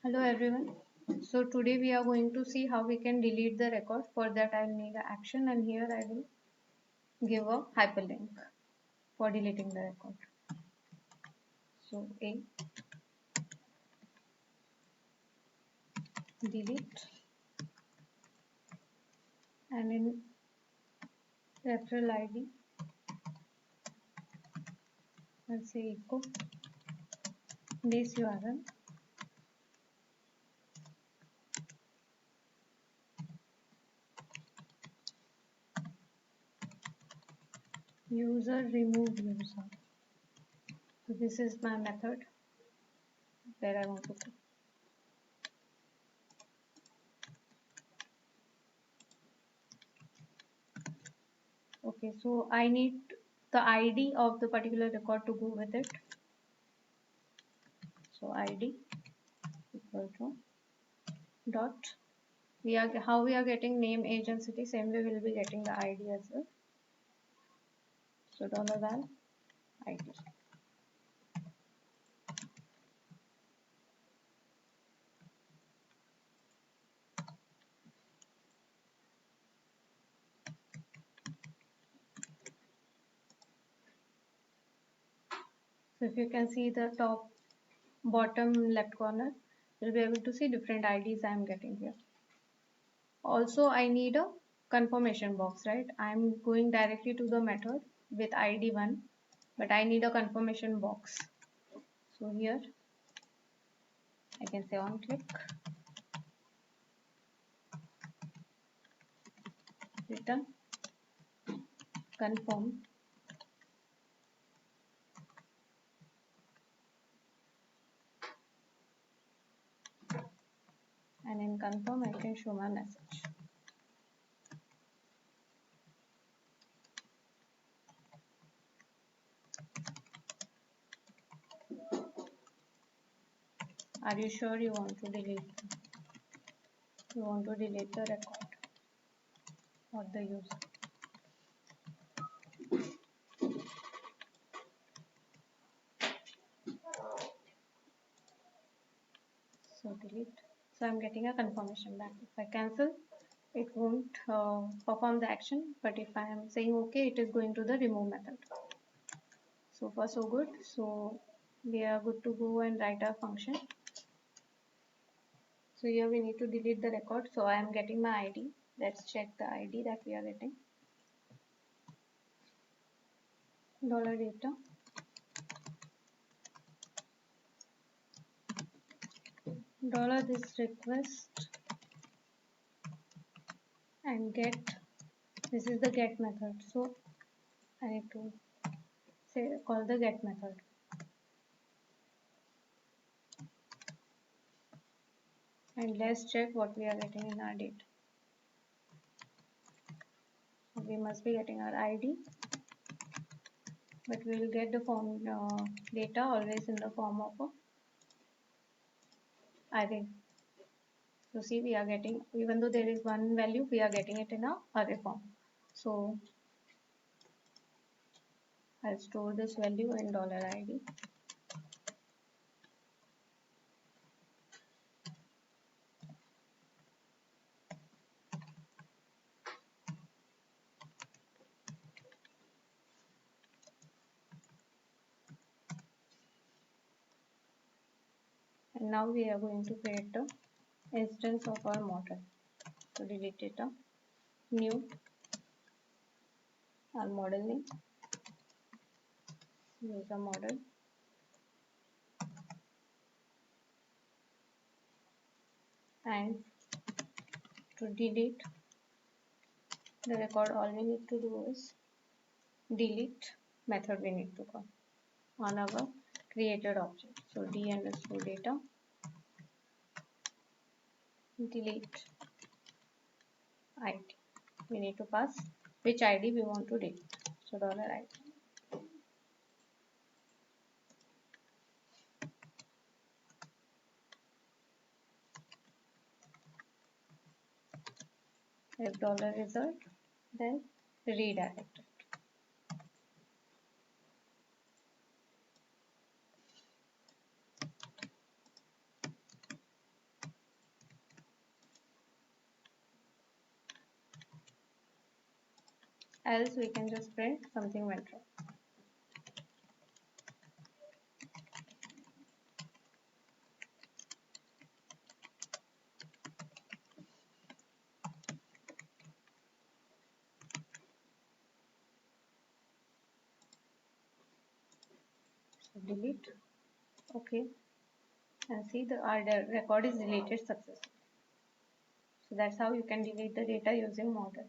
Hello everyone. So today we are going to see how we can delete the record. For that I will need an action, and here I will give a hyperlink for deleting the record. So delete, and in referral ID I'll say echo base URL user remove user. So this is my method where I want to put. Okay, so I need the ID of the particular record to go with it. So ID equal to dot, how we are getting name, age and city, same way we will be getting the ID as well. So $val ID. So if you can see the top bottom left corner, you'll be able to see different IDs I am getting here. Also I need a confirmation box, right? I'm going directly to the method with ID 1, but I need a confirmation box. So here I can say on click return confirm, and in confirm I can show my message. Are you sure you want to delete the record or the user? So delete. So I'm getting a confirmation back. If I cancel, it won't perform the action, but if I am saying okay, it is going to the remove method. So far so good. So we are good to go and write our function. So here we need to delete the record. So I am getting my ID. Let's check the ID that we are getting. $data $this request and get, this is the get method. So I need to call the get method. And let's check what we are getting in our data. So we must be getting our ID, but we will get the form data always in the form of a array. So see, we are getting, even though there is one value, we are getting it in a array form. So I'll store this value in $ID. And now we are going to create the instance of our model. So delete data, new, our model name, user model, and to delete the record, all we need to do is delete method we need to call on our created object. So d_data delete ID. We need to pass which ID we want to delete. So $ID. If $result, then redirect it. else we can just print something went wrong. So delete. Okay, and see our record is deleted successfully. So that's how you can delete the data using model.